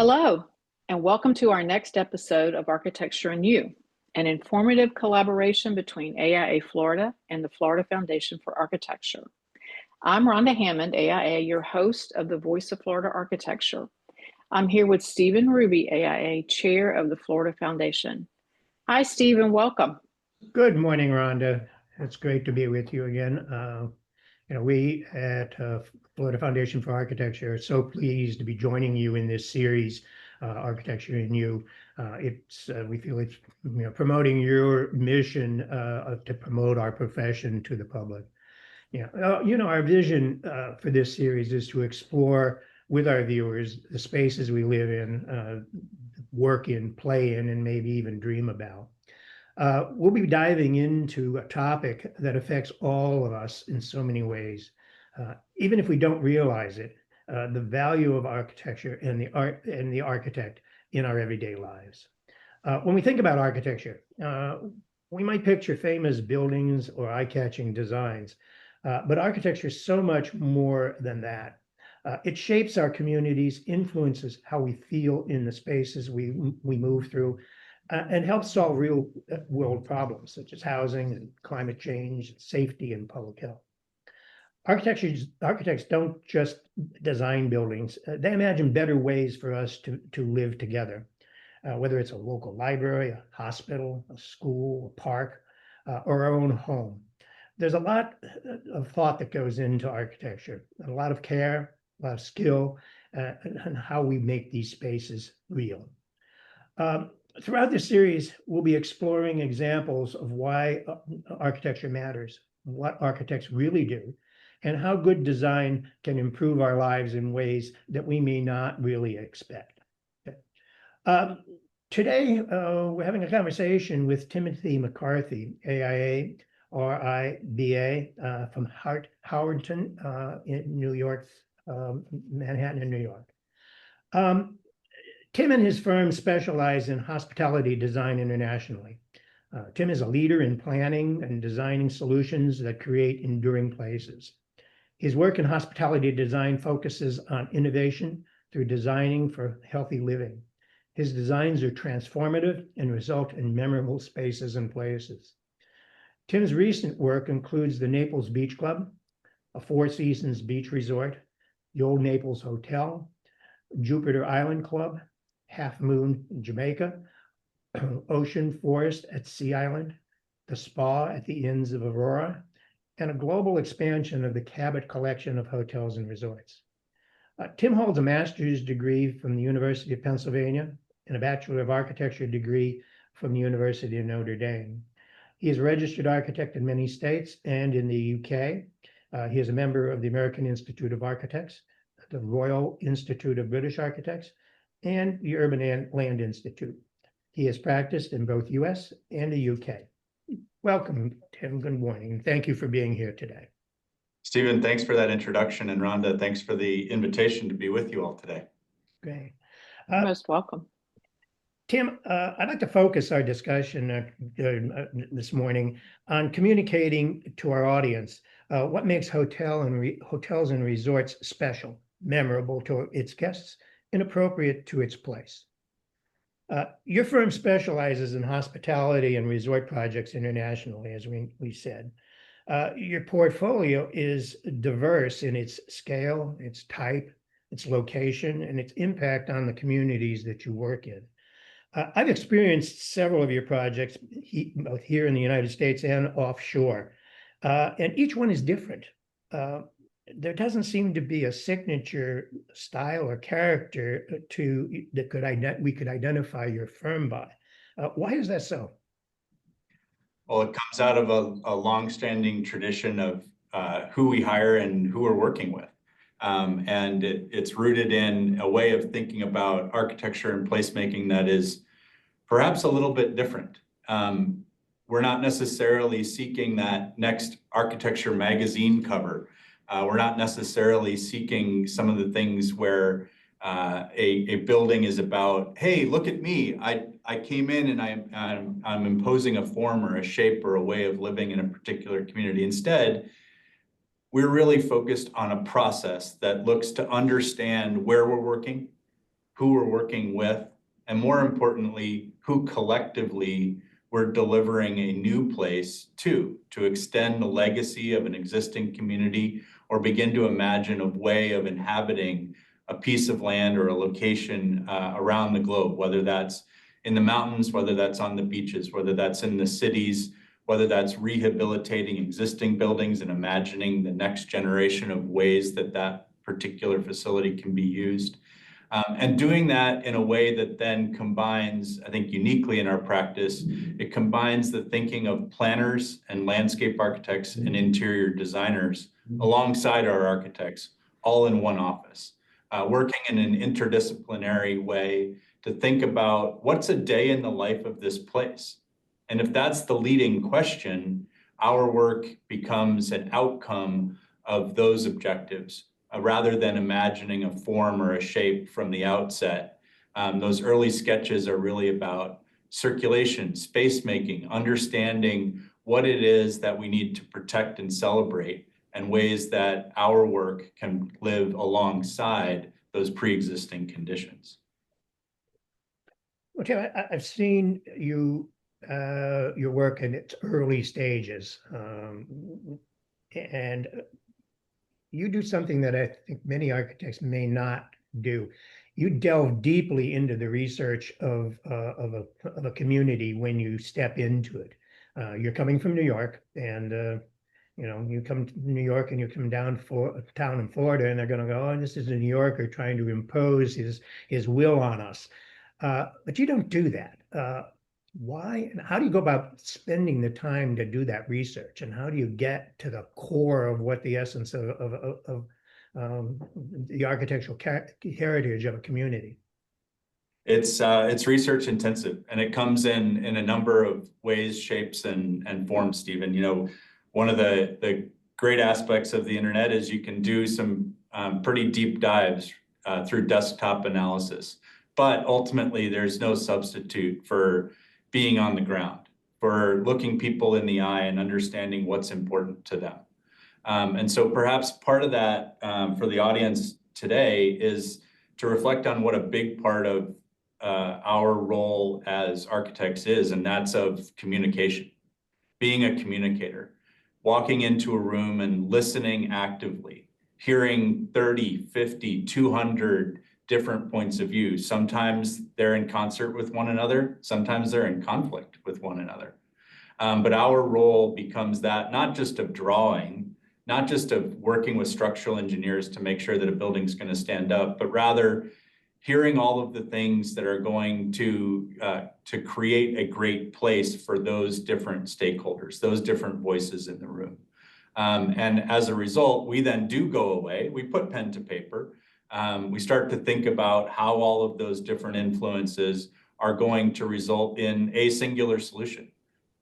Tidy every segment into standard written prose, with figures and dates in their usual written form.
Hello, and welcome to our next episode of Architecture and You, an informative collaboration between AIA Florida and the Florida Foundation for Architecture. I'm Rhonda Hammond, AIA, your host of the Voice of Florida Architecture. I'm here with Stephen Ruby, AIA, Chair of the Florida Foundation. Hi, Stephen, welcome. Good morning, Rhonda. It's great to be with you again. We at Florida Foundation for Architecture are so pleased to be joining you in this series, Architecture and You. We feel it's promoting your mission to promote our profession to the public. Our vision for this series is to explore with our viewers the spaces we live in, work in, play in, and maybe even dream about. We'll be diving into a topic that affects all of us in so many ways. Even if we don't realize it, the value of architecture and the art and the architect in our everyday lives. When we think about architecture, we might picture famous buildings or eye-catching designs, but architecture is so much more than that. It shapes our communities, influences how we feel in the spaces we move through, and helps solve real world problems such as housing and climate change, safety, and public health. Architects don't just design buildings, they imagine better ways for us to live together, whether it's a local library, a hospital, a school, a park, or our own home. There's a lot of thought that goes into architecture, a lot of care, a lot of skill, and how we make these spaces real. Throughout this series, we'll be exploring examples of why architecture matters, what architects really do, and how good design can improve our lives in ways that we may not really expect. Today, we're having a conversation with Timothy McCarthy, AIA, RIBA, from Hart Howerton in New York, Manhattan in New York. Tim and his firm specialize in hospitality design internationally. Tim is a leader in planning and designing solutions that create enduring places. His work in hospitality design focuses on innovation through designing for healthy living. His designs are transformative and result in memorable spaces and places. Tim's recent work includes the Naples Beach Club, a Four Seasons beach resort, the Old Naples Hotel, Jupiter Island Club, Half Moon in Jamaica, Ocean Forest at Sea Island, the Spa at the Inns of Aurora, and a global expansion of the Cabot collection of hotels and resorts. Tim holds a master's degree from the University of Pennsylvania and a Bachelor of Architecture degree from the University of Notre Dame. He is a registered architect in many states and in the UK. He is a member of the American Institute of Architects, the Royal Institute of British Architects, and the Urban Land Institute. He has practiced in both US and the UK. Welcome, Tim. Good morning. Thank you for being here today. Stephen, thanks for that introduction. And Rhonda, thanks for the invitation to be with you all today. Great. Most welcome. Tim, I'd like to focus our discussion this morning on communicating to our audience what makes hotels and resorts special, memorable to its guests, and appropriate to its place. Your firm specializes in hospitality and resort projects internationally, as we said. Your portfolio is diverse in its scale, its type, its location, and its impact on the communities that you work in. I've experienced several of your projects, both here in the United States and offshore, and each one is different. There doesn't seem to be a signature style or character that we could identify your firm by. Why is that so? Well, it comes out of a long-standing tradition of who we hire and who we're working with. And it's rooted in a way of thinking about architecture and placemaking that is perhaps a little bit different. We're not necessarily seeking that next architecture magazine cover. We're not necessarily seeking some of the things where a building is about, hey, look at me. I came in and I'm imposing a form or a shape or a way of living in a particular community. Instead, we're really focused on a process that looks to understand where we're working, who we're working with, and more importantly, who collectively we're delivering a new place to extend the legacy of an existing community or begin to imagine a way of inhabiting a piece of land or a location around the globe, whether that's in the mountains, whether that's on the beaches, whether that's in the cities, whether that's rehabilitating existing buildings and imagining the next generation of ways that that particular facility can be used. And doing that in a way that then combines, I think uniquely in our practice, it combines the thinking of planners and landscape architects and interior designers alongside our architects, all in one office, working in an interdisciplinary way to think about what's a day in the life of this place. And if that's the leading question, our work becomes an outcome of those objectives. Rather than imagining a form or a shape from the outset. Those early sketches are really about circulation, space making, understanding what it is that we need to protect and celebrate, and ways that our work can live alongside those pre-existing conditions. Well, Tim, I've seen your work in its early stages, and you do something that I think many architects may not do. You delve deeply into the research of a community when you step into it. You're coming from New York, and you come to New York and you come down for a town in Florida, and they're going to go, "Oh, this is a New Yorker trying to impose his will on us." But you don't do that. Why and how do you go about spending the time to do that research, and how do you get to the core of what the essence of the architectural heritage of a community? It's research intensive, and it comes in a number of ways, shapes, and forms, Stephen. One of the great aspects of the internet is you can do some pretty deep dives through desktop analysis, but ultimately there's no substitute for being on the ground, for looking people in the eye and understanding what's important to them. And so perhaps part of that for the audience today is to reflect on what a big part of our role as architects is, and that's of communication, being a communicator, walking into a room and listening actively, hearing 30, 50, 200 different points of view. Sometimes they're in concert with one another. Sometimes they're in conflict with one another. But our role becomes that, not just of drawing, not just of working with structural engineers to make sure that a building's going to stand up, but rather hearing all of the things that are going to create a great place for those different stakeholders, those different voices in the room. And as a result, we then do go away. We put pen to paper. We start to think about how all of those different influences are going to result in a singular solution.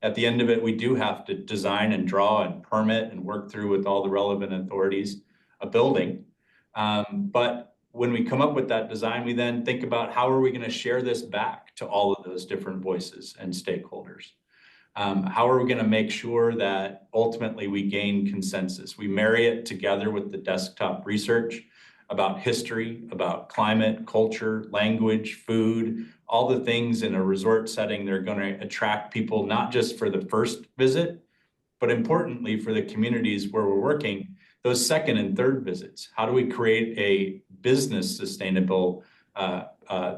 At the end of it, we do have to design and draw and permit and work through with all the relevant authorities a building. But when we come up with that design, we then think about how are we going to share this back to all of those different voices and stakeholders? How are we going to make sure that ultimately we gain consensus? We marry it together with the desktop research about history, about climate, culture, language, food, all the things in a resort setting that are going to attract people, not just for the first visit, but importantly for the communities where we're working, those second and third visits. How do we create a business sustainable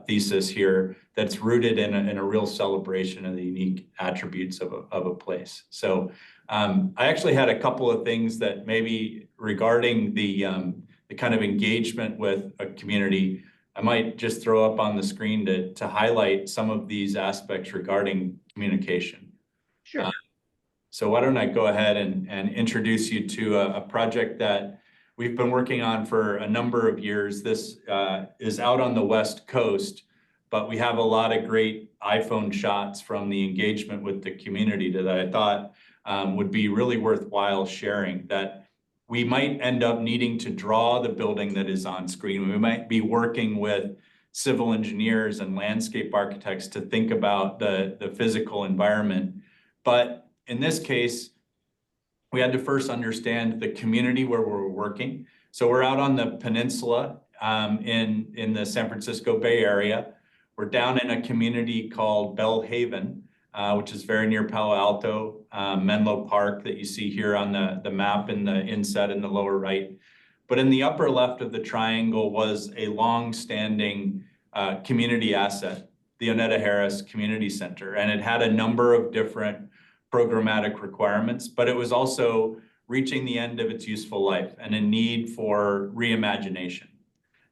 thesis here that's rooted in a real celebration of the unique attributes of a place? So I actually had a couple of things that maybe regarding the kind of engagement with a community, I might just throw up on the screen to highlight some of these aspects regarding communication. Sure. So why don't I go ahead and introduce you to a project that we've been working on for a number of years. This is out on the West Coast, but we have a lot of great iPhone shots from the engagement with the community that I thought would be really worthwhile sharing, that we might end up needing to draw the building that is on screen. We might be working with civil engineers and landscape architects to think about the physical environment. But in this case, we had to first understand the community where we're working. So we're out on the peninsula in the San Francisco Bay Area. We're down in a community called Bellhaven, which is very near Palo Alto, Menlo Park that you see here on the map in the inset in the lower right. But in the upper left of the triangle was a long-standing community asset, the Onetta Harris Community Center. And it had a number of different programmatic requirements, but it was also reaching the end of its useful life and a need for reimagination.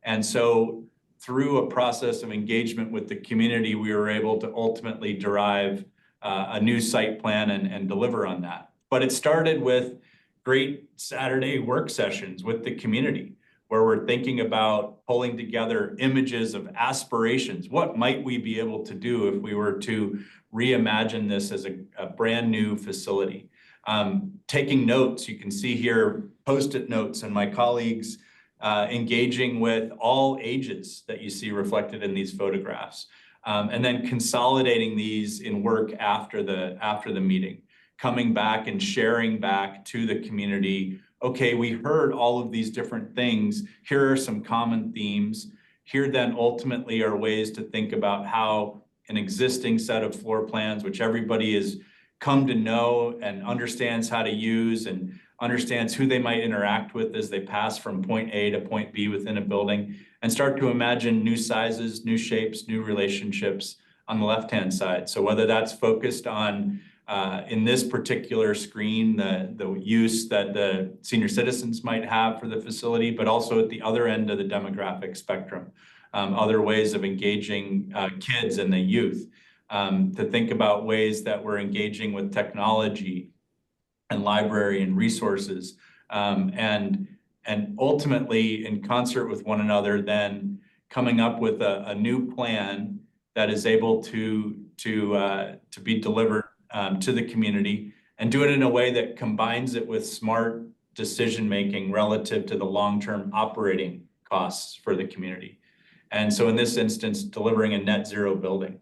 And so through a process of engagement with the community, we were able to ultimately derive a new site plan and deliver on that. But it started with great Saturday work sessions with the community, where we're thinking about pulling together images of aspirations. What might we be able to do if we were to reimagine this as a brand new facility? Taking notes, you can see here Post-it notes and my colleagues engaging with all ages that you see reflected in these photographs, and then consolidating these in work after the meeting, coming back and sharing back to the community. Okay, we heard all of these different things. Here are some common themes. Here then ultimately are ways to think about how an existing set of floor plans, which everybody has come to know and understands how to use and understands who they might interact with as they pass from point A to point B within a building, and start to imagine new sizes, new shapes, new relationships on the left-hand side. So whether that's focused on, in this particular screen, the use that the senior citizens might have for the facility, but also at the other end of the demographic spectrum, other ways of engaging kids and the youth, to think about ways that we're engaging with technology and library and resources, and ultimately in concert with one another, then coming up with a new plan that is able to be delivered to the community, and do it in a way that combines it with smart decision-making relative to the long-term operating costs for the community. And so in this instance, delivering a net zero building,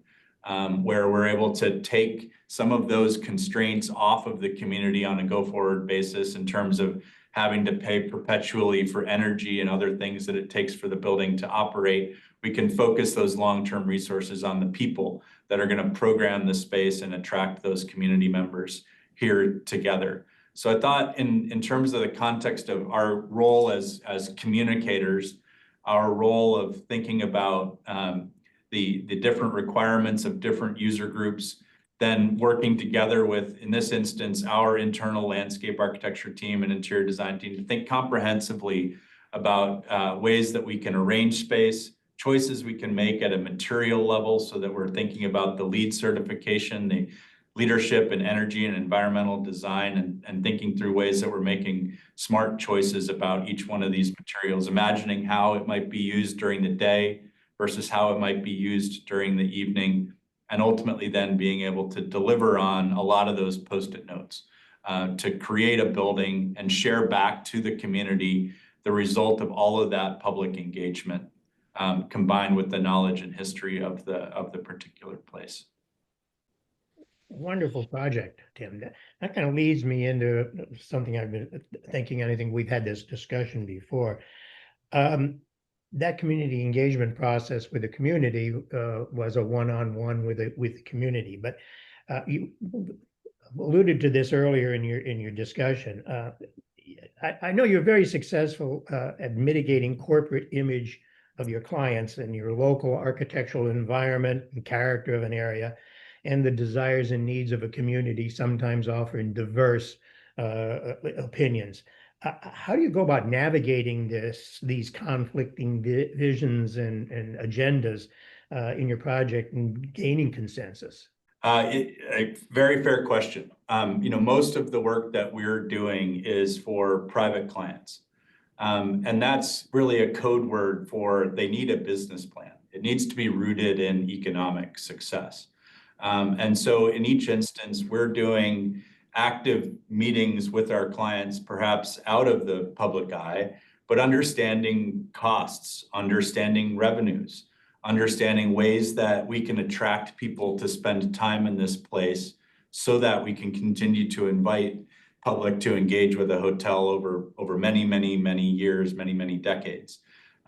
where we're able to take some of those constraints off of the community on a go-forward basis in terms of having to pay perpetually for energy and other things that it takes for the building to operate. We can focus those long-term resources on the people that are going to program the space and attract those community members here together. So I thought in terms of the context of our role as communicators, our role of thinking about the different requirements of different user groups, then working together with, in this instance, our internal landscape architecture team and interior design team to think comprehensively about ways that we can arrange space, choices we can make at a material level so that we're thinking about the LEED certification, the leadership in energy and environmental design, and thinking through ways that we're making smart choices about each one of these materials, imagining how it might be used during the day versus how it might be used during the evening, and ultimately then being able to deliver on a lot of those Post-it notes to create a building and share back to the community the result of all of that public engagement, combined with the knowledge and history of the particular place. Wonderful project, Tim. That kind of leads me into something I've been thinking. I think we've had this discussion before. That community engagement process with the community was a one-on-one with the community. But you alluded to this earlier in your discussion. I know you're very successful at mitigating corporate image of your clients and your local architectural environment and character of an area, and the desires and needs of a community, sometimes offering diverse opinions. How do you go about navigating these conflicting visions and agendas in your project and gaining consensus? A very fair question. Most of the work that we're doing is for private clients. And that's really a code word for they need a business plan. It needs to be rooted in economic success. And so in each instance, we're doing active meetings with our clients, perhaps out of the public eye, but understanding costs, understanding revenues, understanding ways that we can attract people to spend time in this place so that we can continue to invite public to engage with a hotel over many, many, many years, many, many decades.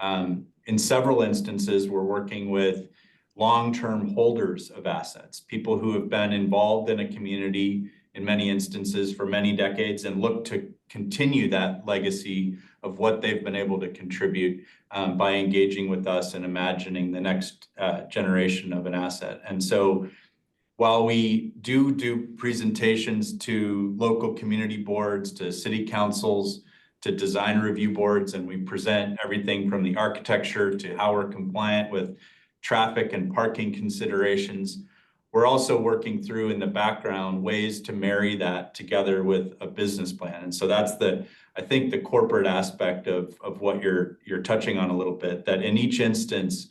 In several instances, we're working with long-term holders of assets, people who have been involved in a community in many instances for many decades and look to continue that legacy of what they've been able to contribute by engaging with us and imagining the next generation of an asset. And so while we do presentations to local community boards, to city councils, to design review boards, and we present everything from the architecture to how we're compliant with traffic and parking considerations, we're also working through in the background ways to marry that together with a business plan. And so that's I think the corporate aspect of what you're touching on a little bit, that in each instance,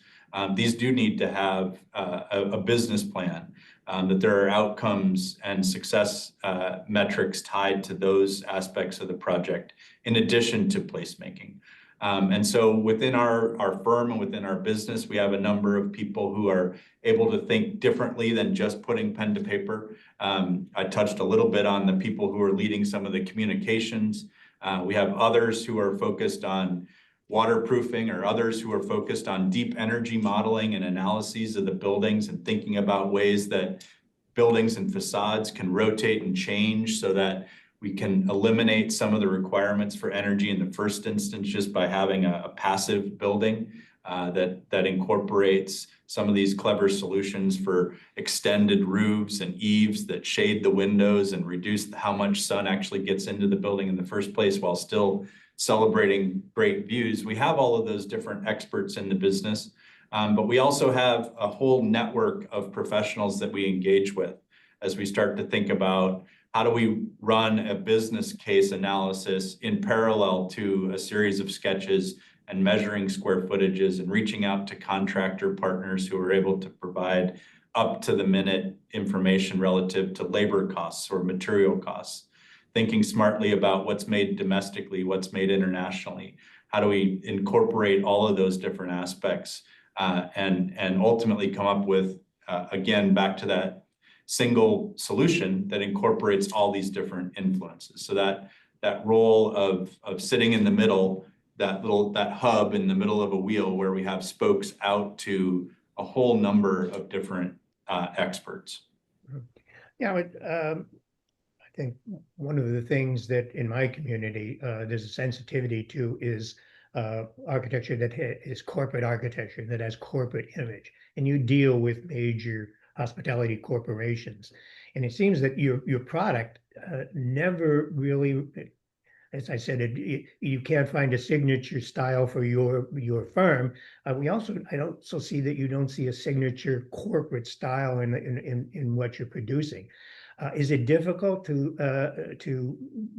these do need to have a business plan, that there are outcomes and success metrics tied to those aspects of the project, in addition to placemaking. And so within our firm and within our business, we have a number of people who are able to think differently than just putting pen to paper. I touched a little bit on the people who are leading some of the communications. We have others who are focused on waterproofing, or others who are focused on deep energy modeling and analyses of the buildings and thinking about ways that buildings and facades can rotate and change so that we can eliminate some of the requirements for energy in the first instance just by having a passive building that incorporates some of these clever solutions for extended roofs and eaves that shade the windows and reduce how much sun actually gets into the building in the first place while still celebrating great views. We have all of those different experts in the business, but we also have a whole network of professionals that we engage with as we start to think about how do we run a business case analysis in parallel to a series of sketches and measuring square footages and reaching out to contractor partners who are able to provide up to the minute information relative to labor costs or material costs. Thinking smartly about what's made domestically, what's made internationally. How do we incorporate all of those different aspects and ultimately come up with, again, back to that single solution that incorporates all these different influences. So that role of sitting in the middle, that hub in the middle of a wheel where we have spokes out to a whole number of different experts. Yeah, I think one of the things that in my community there's a sensitivity to is architecture that is corporate architecture, that has corporate image, and you deal with major hospitality corporations. And it seems that your product never really, as I said, you can't find a signature style for your firm. I also see that you don't see a signature corporate style in what you're producing. Is it difficult to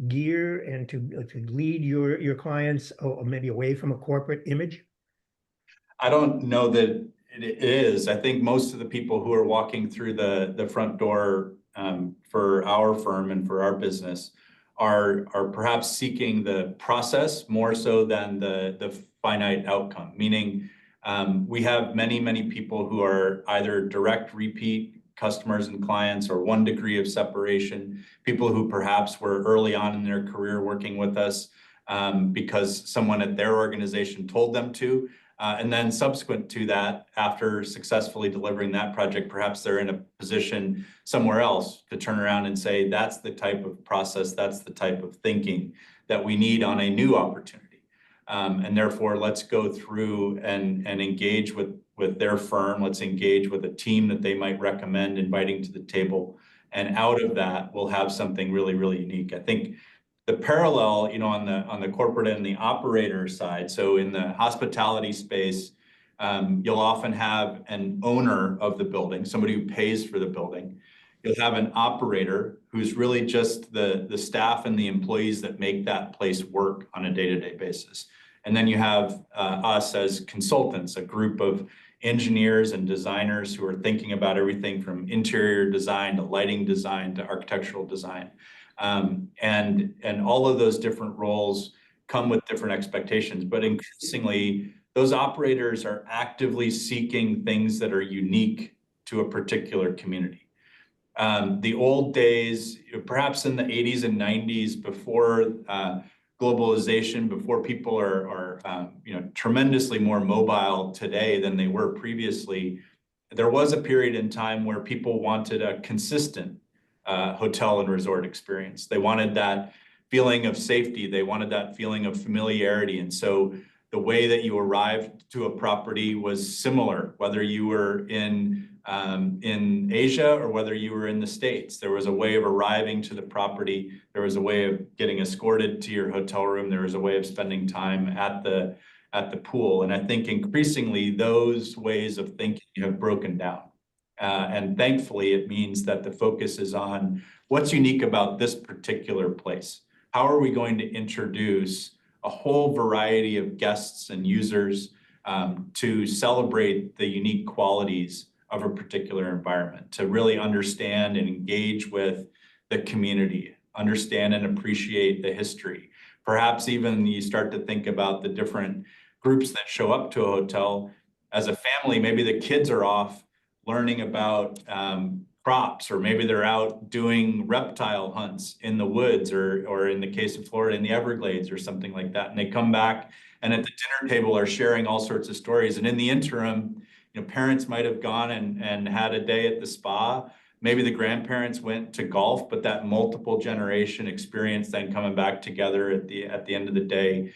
gear and to lead your clients maybe away from a corporate image? I don't know that it is. I think most of the people who are walking through the front door for our firm and for our business are perhaps seeking the process more so than the finite outcome. Meaning, we have many people who are either direct repeat customers and clients or one degree of separation, people who perhaps were early on in their career working with us because someone at their organization told them to. And then subsequent to that, after successfully delivering that project, perhaps they're in a position somewhere else to turn around and say, that's the type of process, that's the type of thinking that we need on a new opportunity. And therefore, let's go through and engage with their firm. Let's engage with a team that they might recommend inviting to the table. And out of that, we'll have something really unique. I think the parallel, on the corporate and the operator side. So in the hospitality space, you'll often have an owner of the building, somebody who pays for the building. You'll have an operator who's really just the staff and the employees that make that place work on a day-to-day basis. And then you have us as consultants, a group of engineers and designers who are thinking about everything from interior design to lighting design to architectural design. And all of those different roles come with different expectations, but increasingly those operators are actively seeking things that are unique to a particular community. The old days, perhaps in the 80s and 90s, before globalization, before people are tremendously more mobile today than they were previously, there was a period in time where people wanted a consistent hotel and resort experience. They wanted that feeling of safety. They wanted that feeling of familiarity. And so the way that you arrived to a property was similar, whether you were in Asia or whether you were in the States. There was a way of arriving to the property. There was a way of getting escorted to your hotel room. There was a way of spending time at the pool. And I think increasingly those ways of thinking have broken down. And thankfully, it means that the focus is on what's unique about this particular place. How are we going to introduce a whole variety of guests and users to celebrate the unique qualities of a particular environment, to really understand and engage with the community, understand and appreciate the history. Perhaps even you start to think about the different groups that show up to a hotel. As a family, maybe the kids are off learning about crops, or maybe they're out doing reptile hunts in the woods, or in the case of Florida, in the Everglades or something like that. And they come back and at the dinner table are sharing all sorts of stories. And in the interim, parents might have gone and had a day at the spa. Maybe the grandparents went to golf, but that multiple generation experience then coming back together at the end of the day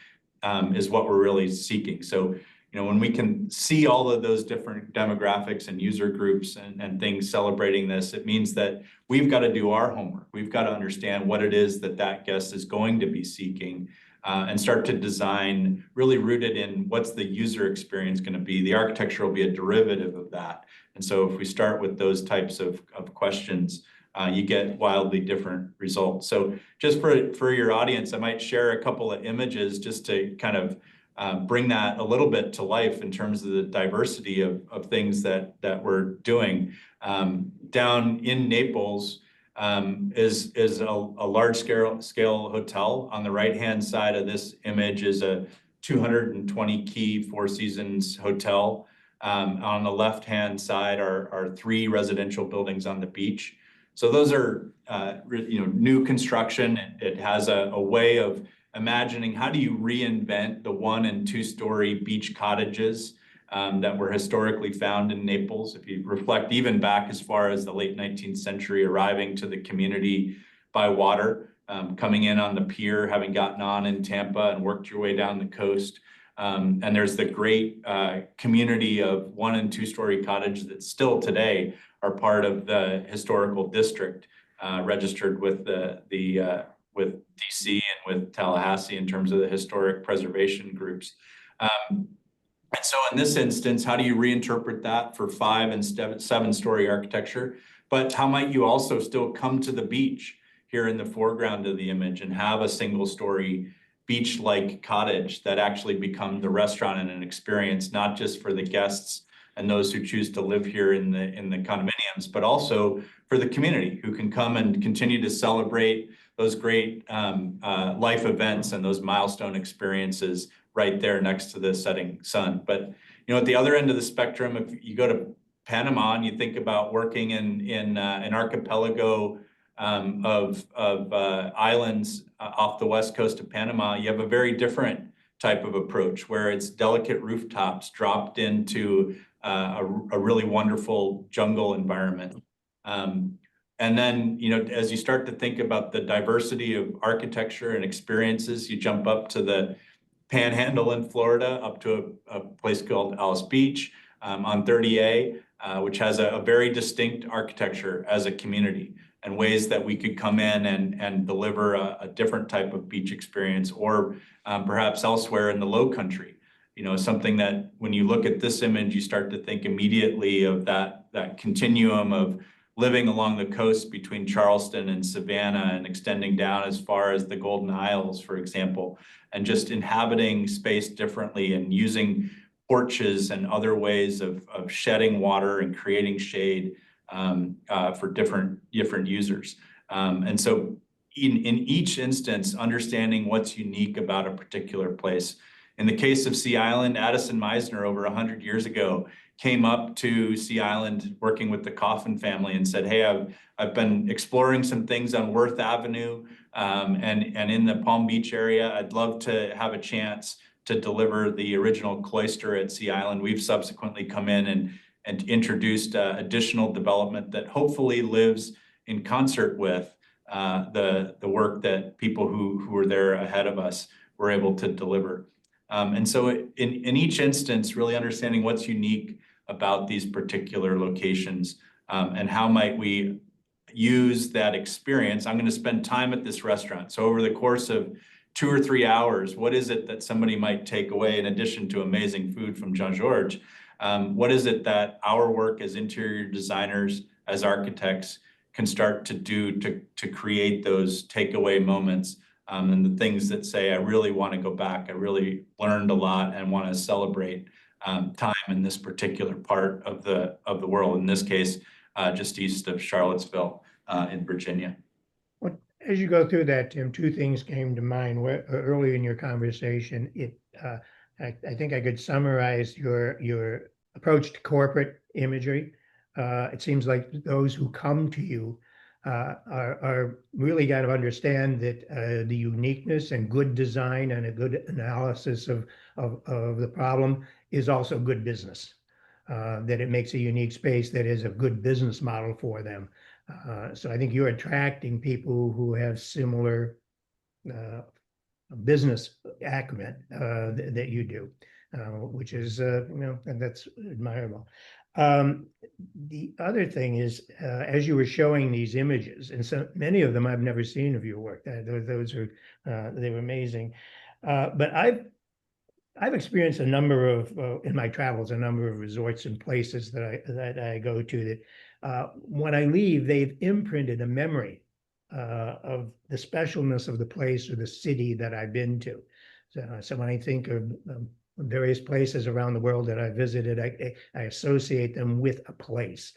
is what we're really seeking. So, when we can see all of those different demographics and user groups and things celebrating this, it means that we've got to do our homework. We've got to understand what it is that guest is going to be seeking, and start to design really rooted in what's the user experience going to be. The architecture will be a derivative of that. And so if we start with those types of questions, you get wildly different results. So just for your audience, I might share a couple of images just to kind of bring that a little bit to life in terms of the diversity of things that we're doing. Down in Naples is a large scale hotel. On the right-hand side of this image is a 220 key Four Seasons hotel. On the left-hand side are 3 residential buildings on the beach. So those are new construction. It has a way of imagining how do you reinvent the 1- and 2-story beach cottages that were historically found in Naples. If you reflect even back as far as the late 19th century, arriving to the community by water, coming in on the pier, having gotten on in Tampa and worked your way down the coast. And there's the great community of 1- and 2-story cottages that still today are part of the historical district, registered with with DC and with Tallahassee in terms of the historic preservation groups. And so in this instance, how do you reinterpret that for 5- and 7-story architecture? But how might you also still come to the beach here in the foreground of the image and have a 1-story beach-like cottage that actually becomes the restaurant and an experience, not just for the guests and those who choose to live here in the condominiums, but also for the community who can come and continue to celebrate those great life events and those milestone experiences right there next to the setting sun. But at the other end of the spectrum, if you go to Panama and you think about working in an archipelago of islands off the west coast of Panama, you have a very different type of approach where it's delicate rooftops dropped into a really wonderful jungle environment. And then, as you start to think about the diversity of architecture and experiences, you jump up to the Panhandle in Florida, up to a place called Alice Beach on 30A, which has a very distinct architecture as a community, and ways that we could come in and deliver a different type of beach experience, or perhaps elsewhere in the Low Country. Something that when you look at this image, you start to think immediately of that continuum of living along the coast between Charleston and Savannah and extending down as far as the Golden Isles, for example, and just inhabiting space differently and using porches and other ways of shedding water and creating shade for different users. And so in each instance, understanding what's unique about a particular place In the case of Sea Island, Addison Meisner over 100 years ago came up to Sea Island working with the Coffin family and said, hey, I've been exploring some things on Worth Avenue and in the Palm Beach area. I'd love to have a chance to deliver the original cloister at Sea Island. We've subsequently come in and introduced additional development that hopefully lives in concert with the work that people who were there ahead of us were able to deliver. And so in each instance, really understanding what's unique about these particular locations and how might we use that experience. I'm going to spend time at this restaurant. So over the course of 2 or 3 hours, what is it that somebody might take away in addition to amazing food from Jean-Georges? What is it that our work as interior designers, as architects, can start to do to create those takeaway moments and the things that say, I really want to go back. I really learned a lot and want to celebrate time in this particular part of the world. In this case, just east of Charlottesville in Virginia. Well, as you go through that, Tim, 2 things came to mind early in your conversation. I think I could summarize your approach to corporate imagery. It seems like those who come to you are really got to understand that the uniqueness and good design and a good analysis of the problem is also good business. That it makes a unique space that is a good business model for them. So I think you're attracting people who have similar business acumen that you do, which is, and that's admirable. The other thing is, as you were showing these images, and so many of them I've never seen of your work. Those are they were amazing. But I've experienced a number of in my travels, a number of resorts and places that I go to that when I leave, they've imprinted a memory of the specialness of the place or the city that I've been to. So when I think of various places around the world that I visited, I associate them with a place,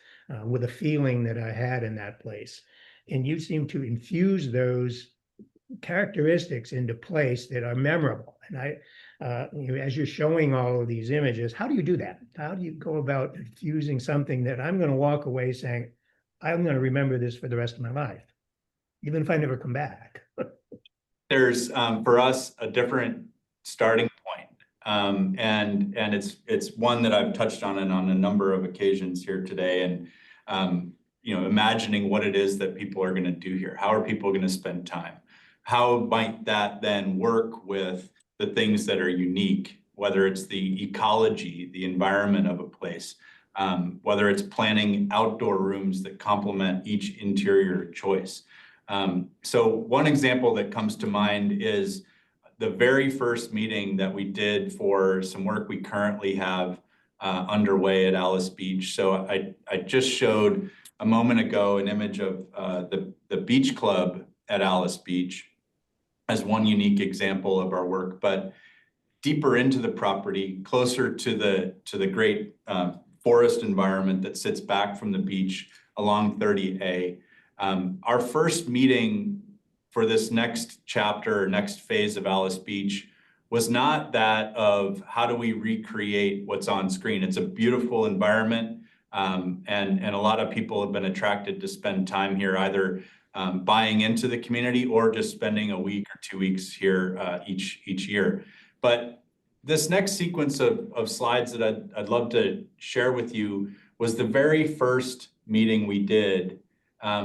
with a feeling that I had in that place. And you seem to infuse those characteristics into place that are memorable. And as you're showing all of these images, how do you do that? How do you go about infusing something that I'm going to walk away saying, I'm going to remember this for the rest of my life, even if I never come back? There's, for us, a different starting point. And it's one that I've touched on it on a number of occasions here today. And, imagining what it is that people are going to do here. How are people going to spend time? How might that then work with the things that are unique, whether it's the ecology, the environment of a place, whether it's planning outdoor rooms that complement each interior choice. So one example that comes to mind is the very first meeting that we did for some work we currently have underway at Alice Beach. So I just showed a moment ago an image of the beach club at Alice Beach as one unique example of our work, but deeper into the property, closer to the great forest environment that sits back from the beach along 30A. Our first meeting for this next chapter, next phase of Alice Beach, was not that of how do we recreate what's on screen. It's a beautiful environment, and a lot of people have been attracted to spend time here, either buying into the community or just spending a week or 2 weeks here each year. But this next sequence of slides that I'd love to share with you was the very first meeting we did,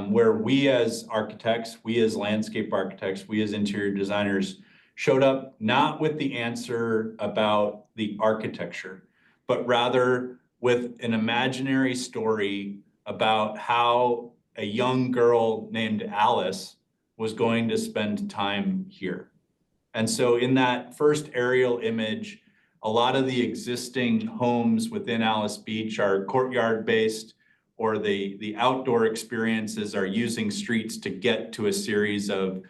where we as architects, we as landscape architects, we as interior designers showed up not with the answer about the architecture, but rather with an imaginary story about how a young girl named Alice was going to spend time here. And so in that first aerial image, a lot of the existing homes within Alice Beach are courtyard based, or the outdoor experiences are using streets to get to a series of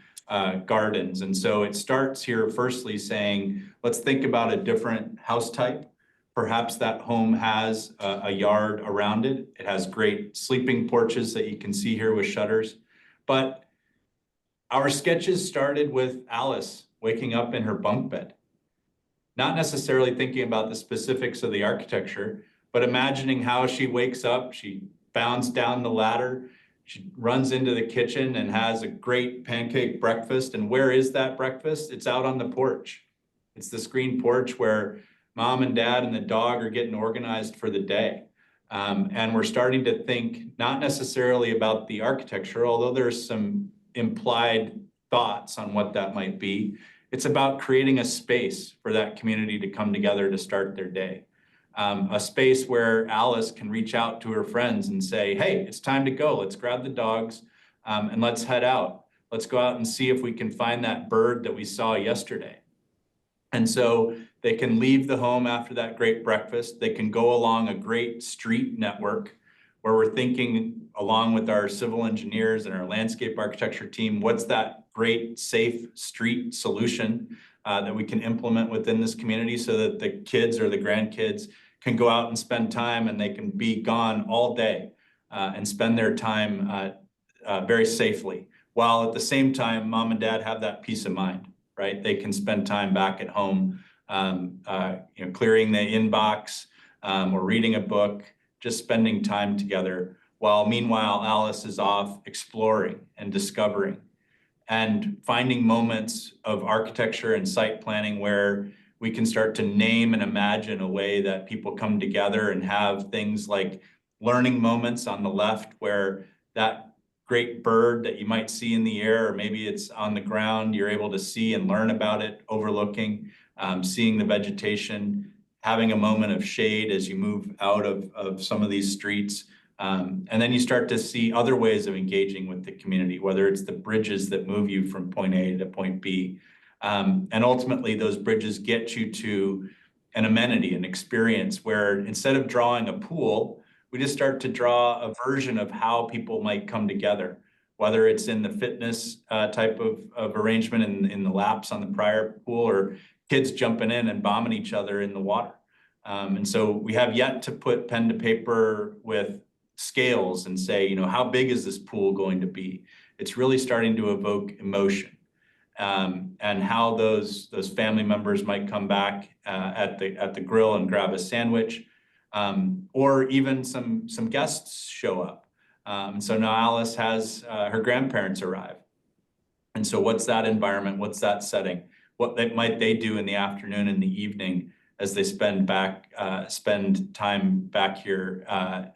gardens. And so it starts here firstly saying, let's think about a different house type. Perhaps that home has a yard around it. It has great sleeping porches that you can see here with shutters. But our sketches started with Alice waking up in her bunk bed. not necessarily thinking about the specifics of the architecture, but imagining how she wakes up, she bounds down the ladder, she runs into the kitchen and has a great pancake breakfast. And where is that breakfast? It's out on the porch. It's the screen porch where mom and dad and the dog are getting organized for the day. And we're starting to think not necessarily about the architecture, although there's some implied thoughts on what that might be. It's about creating a space for that community to come together to start their day. A space where Alice can reach out to her friends and say, hey, it's time to go. Let's grab the dogs and let's head out. Let's go out and see if we can find that bird that we saw yesterday. And so they can leave the home after that great breakfast. They can go along a great street network where we're thinking, along with our civil engineers and our landscape architecture team, what's that great safe street solution that we can implement within this community so that the kids or the grandkids can go out and spend time and they can be gone all day and spend their time very safely, while at the same time, mom and dad have that peace of mind, right? They can spend time back at home, clearing the inbox or reading a book, just spending time together, while meanwhile Alice is off exploring and discovering and finding moments of architecture and site planning where we can start to name and imagine a way that people come together and have things like learning moments on the left, where that great bird that you might see in the air, or maybe it's on the ground, you're able to see and learn about it, overlooking, seeing the vegetation, having a moment of shade as you move out of some of these streets. And then you start to see other ways of engaging with the community, whether it's the bridges that move you from point A to point B. And ultimately, those bridges get you to an amenity, an experience where instead of drawing a pool, we just start to draw a version of how people might come together, whether it's in the fitness type of arrangement in the laps on the prior pool, or kids jumping in and bombing each other in the water. And so we have yet to put pen to paper with scales and say, how big is this pool going to be? It's really starting to evoke emotion, and how those family members might come back at the grill and grab a sandwich, or even some guests show up. So now Alice has her grandparents arrive. And so what's that environment? What's that setting? What might they do in the afternoon and the evening as they spend time back here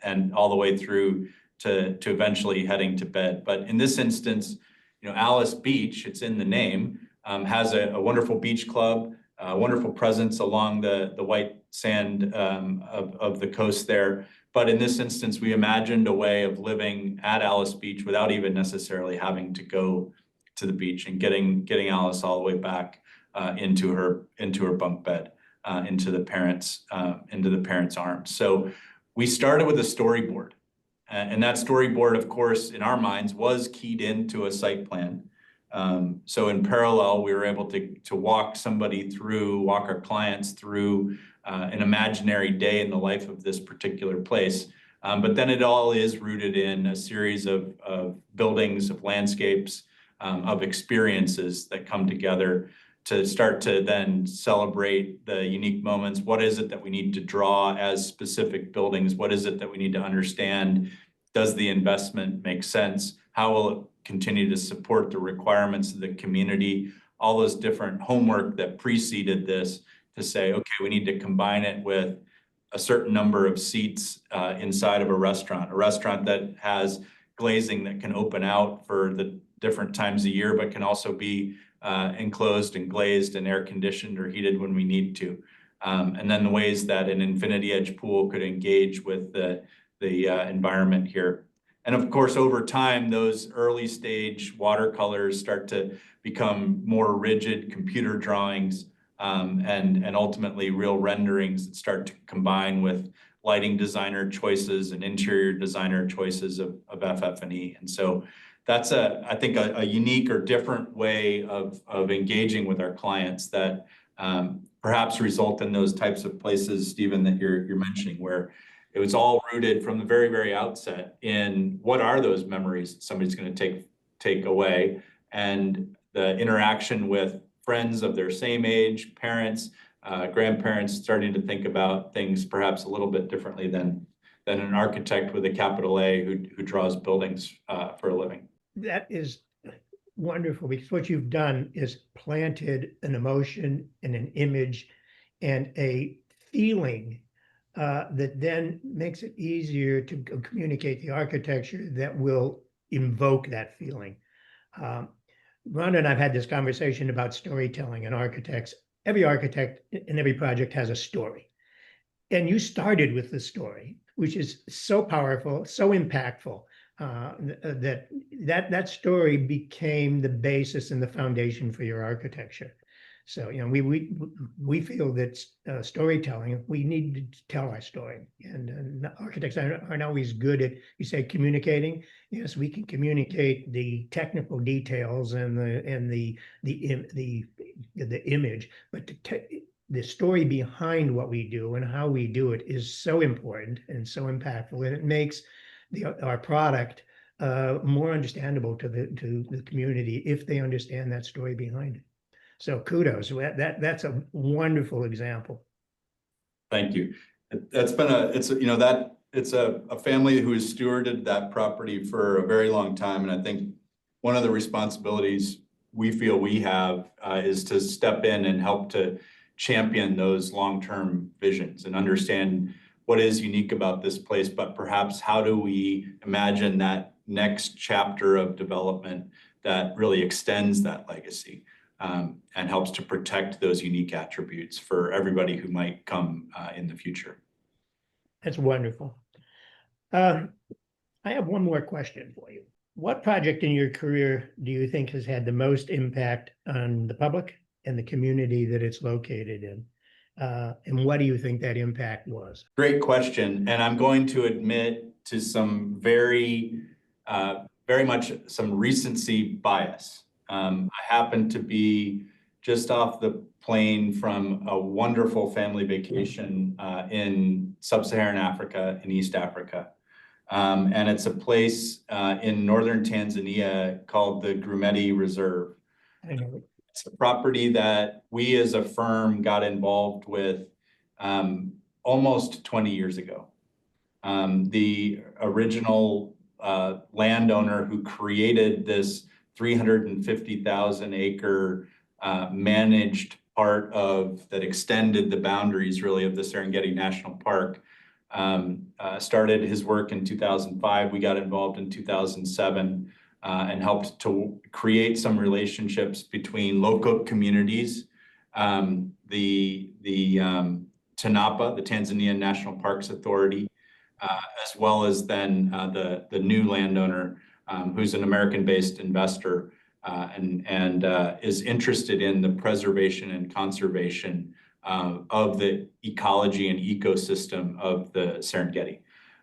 and all the way through to eventually heading to bed. But in this instance, Alice Beach, it's in the name, has a wonderful beach club, a wonderful presence along the white sand of the coast there. But in this instance, we imagined a way of living at Alice Beach without even necessarily having to go to the beach, and getting Alice all the way back into her bunk bed, into the parents' arms. So we started with a storyboard, and that storyboard, of course, in our minds, was keyed into a site plan. So in parallel, we were able to walk our clients through an imaginary day in the life of this particular place. But then it all is rooted in a series of buildings, of landscapes, of experiences that come together to start to then celebrate the unique moments. What is it that we need to draw as specific buildings? What is it that we need to understand? Does the investment make sense? How will it continue to support the requirements of the community? All those different homework that preceded this to say, okay, we need to combine it with a certain number of seats inside of a restaurant that has glazing that can open out for the different times a year, but can also be enclosed and glazed and air conditioned or heated when we need to. And then the ways that an infinity edge pool could engage with the environment here. And of course, over time, those early stage watercolors start to become more rigid computer drawings, and ultimately real renderings that start to combine with lighting designer choices and interior designer choices of FF&E. And so that's I think a unique or different way of engaging with our clients that perhaps result in those types of places, Stephen, that you're mentioning, where it was all rooted from the very, very outset in what are those memories somebody's going to take away, and the interaction with friends of their same age, parents, grandparents starting to think about things perhaps a little bit differently than an architect with a capital A who draws buildings for a living. That is wonderful, because what you've done is planted an emotion and an image and a feeling that then makes it easier to communicate the architecture that will invoke that feeling. Rhonda and I've had this conversation about storytelling and architects. Every architect in every project has a story. And you started with the story, which is so powerful, so impactful, that story became the basis and the foundation for your architecture. So, we feel that storytelling, we need to tell our story, and architects aren't always good at, you say, communicating. Yes, we can communicate the technical details and the image, but the story behind what we do and how we do it is so important and so impactful, and it makes our product more understandable to the community if they understand that story behind it. So kudos. That's a wonderful example. Thank you. It's a family who has stewarded that property for a very long time, and I think one of the responsibilities we feel we have is to step in and help to champion those long-term visions and understand what is unique about this place, but perhaps how do we imagine that next chapter of development that really extends that legacy and helps to protect those unique attributes for everybody who might come in the future. That's wonderful. I have one more question for you. What project in your career do you think has had the most impact on the public and the community that it's located in? And what do you think that impact was? Great question. And I'm going to admit to some very much some recency bias. I happen to be just off the plane from a wonderful family vacation in sub-Saharan Africa, in East Africa. And it's a place in northern Tanzania called the Grumeti Reserve. I know. It's a property that we as a firm got involved with almost 20 years ago. The original landowner who created this 350,000 acre managed part of that extended the boundaries really of the Serengeti National Park started his work in 2005. We got involved in 2007 and helped to create some relationships between local communities, the TANAPA, the Tanzania National Parks Authority, as well as then the new landowner, who's an American-based investor and is interested in the preservation and conservation of the ecology and ecosystem of the Serengeti.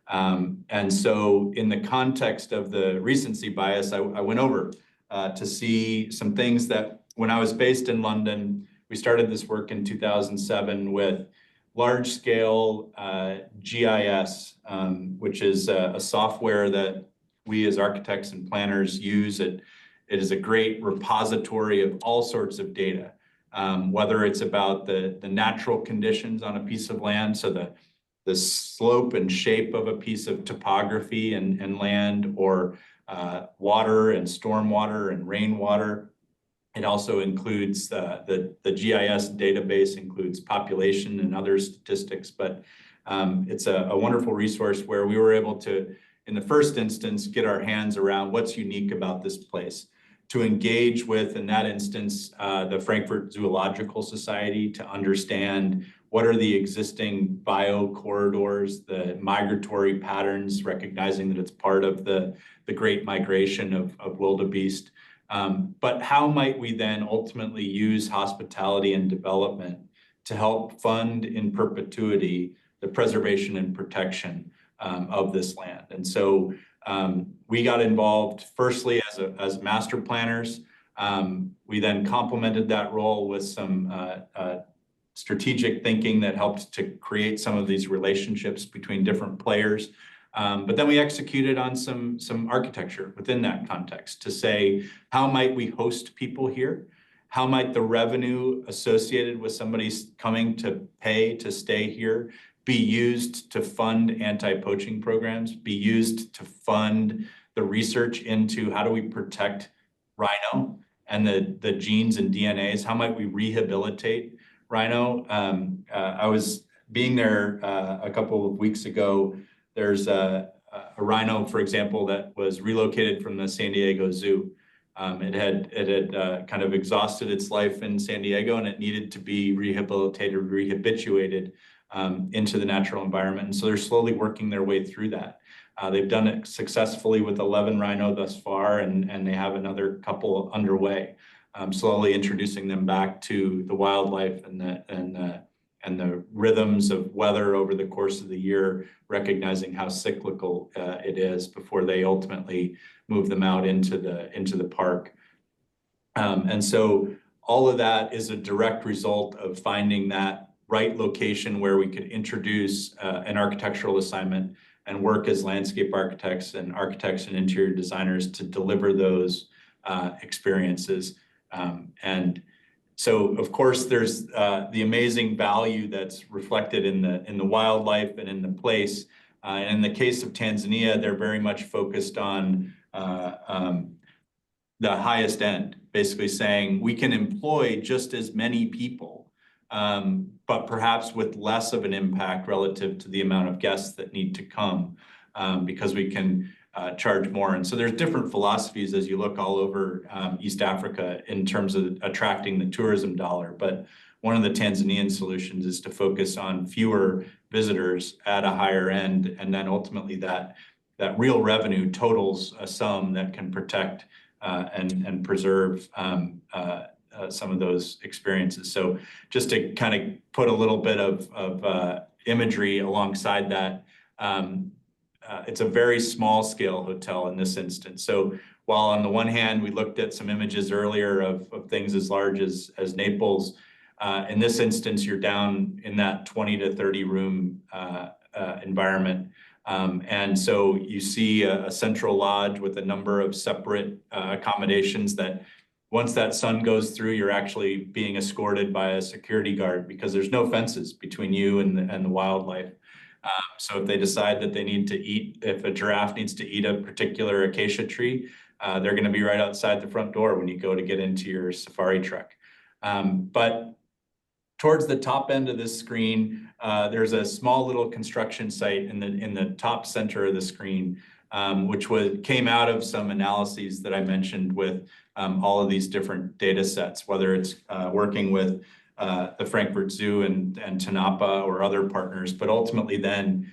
And so in the context of the recency bias, I went over to see some things that when I was based in London, we started this work in 2007 with large-scale GIS, which is a software that we as architects and planners use. It is a great repository of all sorts of data, whether it's about the natural conditions on a piece of land, so the slope and shape of a piece of topography and land, or water and stormwater and rainwater. It also includes the GIS database includes population and other statistics, but it's a wonderful resource where we were able to, in the first instance, get our hands around what's unique about this place, to engage with, in that instance, the Frankfurt Zoological Society to understand what are the existing bio corridors, the migratory patterns, recognizing that it's part of the great migration of wildebeest. But how might we then ultimately use hospitality and development to help fund in perpetuity the preservation and protection of this land? And so we got involved firstly as master planners. We then complemented that role with some strategic thinking that helped to create some of these relationships between different players. But then we executed on some architecture within that context to say, how might we host people here? how might the revenue associated with somebody coming to pay to stay here be used to fund anti-poaching programs, be used to fund the research into how do we protect rhino and the genes and DNAs? How might we rehabilitate rhino? I was being there a couple of weeks ago. There's a rhino, for example, that was relocated from the San Diego Zoo. It had kind of exhausted its life in San Diego, and it needed to be rehabilitated, rehabituated into the natural environment. And so they're slowly working their way through that. They've done it successfully with 11 rhino thus far, and they have another couple underway, slowly introducing them back to the wildlife and the rhythms of weather over the course of the year, recognizing how cyclical it is before they ultimately move them out into the park. And so all of that is a direct result of finding that right location where we could introduce an architectural assignment and work as landscape architects and interior designers to deliver those experiences. And so, of course, there's the amazing value that's reflected in the wildlife and in the place. And in the case of Tanzania, they're very much focused on the highest end, basically saying we can employ just as many people, but perhaps with less of an impact relative to the amount of guests that need to come, because we can charge more. And so there's different philosophies as you look all over East Africa in terms of attracting the tourism dollar. But one of the Tanzanian solutions is to focus on fewer visitors at a higher end, and then ultimately that real revenue totals a sum that can protect and preserve some of those experiences. So just to kind of put a little bit of imagery alongside that, it's a very small scale hotel in this instance. So while on the one hand, we looked at some images earlier of things as large as Naples, in this instance, you're down in that 20 to 30 room environment. And so you see a central lodge with a number of separate accommodations that once that sun goes through, you're actually being escorted by a security guard because there's no fences between you and the wildlife. So if they decide that they need to eat, if a giraffe needs to eat a particular acacia tree, they're going to be right outside the front door when you go to get into your safari truck. But towards the top end of this screen, there's a small little construction site in the top center of the screen, which came out of some analyses that I mentioned with all of these different data sets, whether it's working with the Frankfurt Zoo and TANAPA or other partners, but ultimately then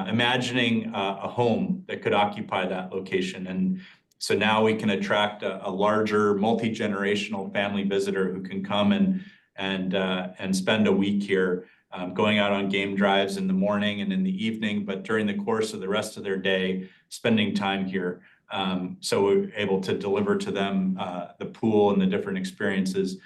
imagining a home that could occupy that location. And so now we can attract a larger multi-generational family visitor who can come and spend a week here, going out on game drives in the morning and in the evening, but during the course of the rest of their day, spending time here. So we're able to deliver to them the pool and the different experiences,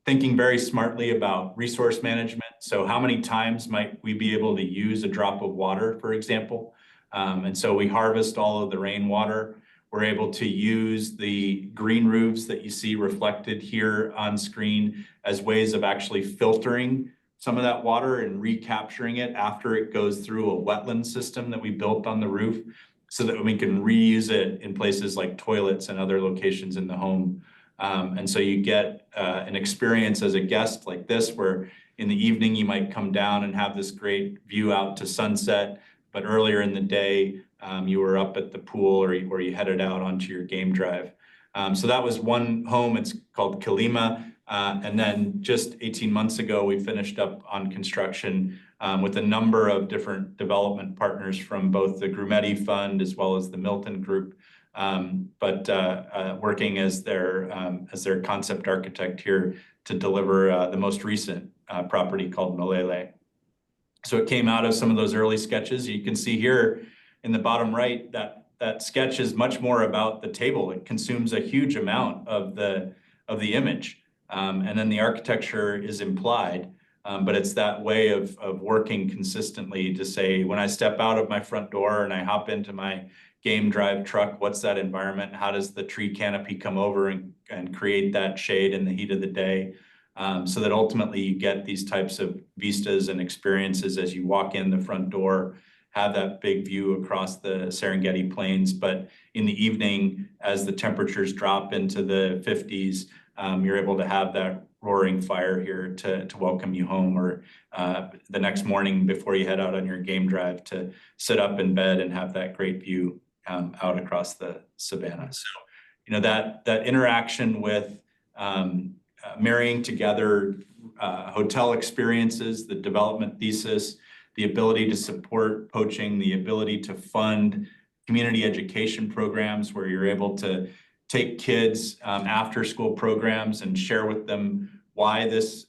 thinking very smartly about resource management. So how many times might we be able to use a drop of water, for example? And so we harvest all of the rainwater. We're able to use the green roofs that you see reflected here on screen as ways of actually filtering some of that water and recapturing it after it goes through a wetland system that we built on the roof so that we can reuse it in places like toilets and other locations in the home. And so you get an experience as a guest like this, where in the evening you might come down and have this great view out to sunset, but earlier in the day, you were up at the pool or you headed out onto your game drive. So that was one home. It's called Kilima. And then just 18 months ago, we finished up on construction with a number of different development partners from both the Grumetti Fund as well as the Milton Group, but working as their concept architect here to deliver the most recent property called Malele. So it came out of some of those early sketches. You can see here in the bottom right that sketch is much more about the table. It consumes a huge amount of the image, and then the architecture is implied. But it's that way of working consistently to say, when I step out of my front door and I hop into my game drive truck, what's that environment? How does the tree canopy come over and create that shade in the heat of the day? So that ultimately you get these types of vistas and experiences as you walk in the front door, have that big view across the Serengeti Plains. But in the evening, as the temperatures drop into the 50s, you're able to have that roaring fire here to welcome you home, or the next morning before you head out on your game drive to sit up in bed and have that great view out across the savannah. So, that interaction with marrying together hotel experiences, the development thesis, the ability to support poaching, the ability to fund community education programs where you're able to take kids after school programs and share with them why this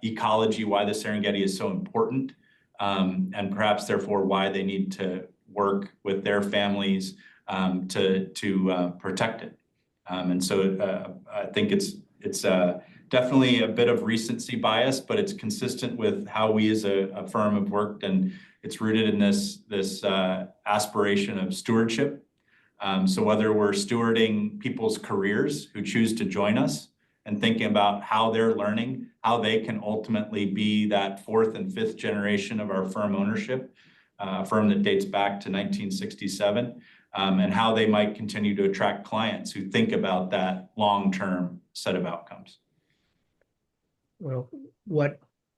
ecology, why the Serengeti is so important, and perhaps therefore why they need to work with their families to protect it. And so I think it's definitely a bit of recency bias, but it's consistent with how we as a firm have worked, and it's rooted in this aspiration of stewardship. So whether we're stewarding people's careers who choose to join us and thinking about how they're learning, how they can ultimately be that fourth and fifth generation of our firm ownership, a firm that dates back to 1967, and how they might continue to attract clients who think about that long-term set of outcomes. Well,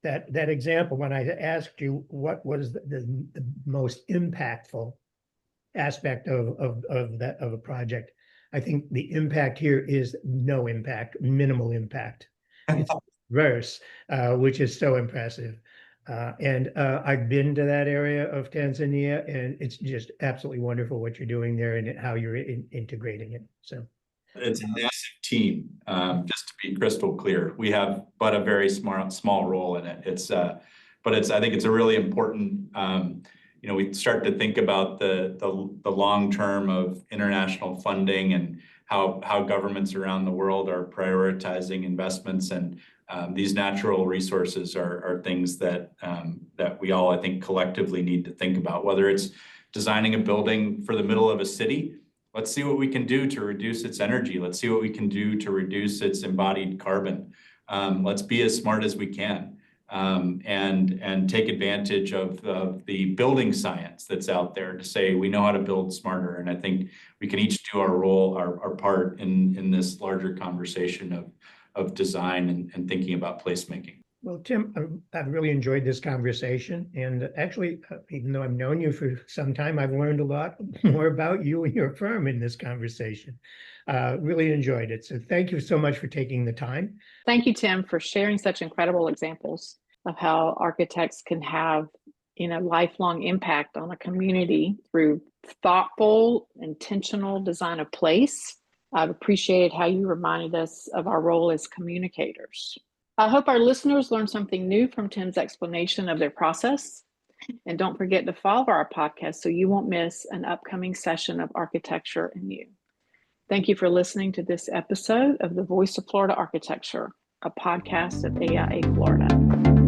that example, when I asked you what was the most impactful aspect of a project, I think the impact here is no impact, minimal impact. It's reverse, which is so impressive. And I've been to that area of Tanzania, and it's just absolutely wonderful what you're doing there and how you're integrating it. So it's a massive team. Just to be crystal clear, we have but a very small role in it. I think it's a really important. We start to think about the long term of international funding and how governments around the world are prioritizing investments, and these natural resources are things that we all, I think, collectively need to think about. Whether it's designing a building for the middle of a city, let's see what we can do to reduce its energy. Let's see what we can do to reduce its embodied carbon. Let's be as smart as we can. And take advantage of the building science that's out there to say we know how to build smarter. And I think we can each do our role, our part in this larger conversation of design and thinking about placemaking. Well, Tim, I've really enjoyed this conversation. And actually, even though I've known you for some time, I've learned a lot more about you and your firm in this conversation. Really enjoyed it. So thank you so much for taking the time. Thank you, Tim, for sharing such incredible examples of how architects can have, lifelong impact on a community through thoughtful, intentional design of place. I've appreciated how you reminded us of our role as communicators. I hope our listeners learned something new from Tim's explanation of their process. And don't forget to follow our podcast so you won't miss an upcoming session of Architecture and You. Thank you for listening to this episode of The Voice of Florida Architecture, a podcast of AIA Florida.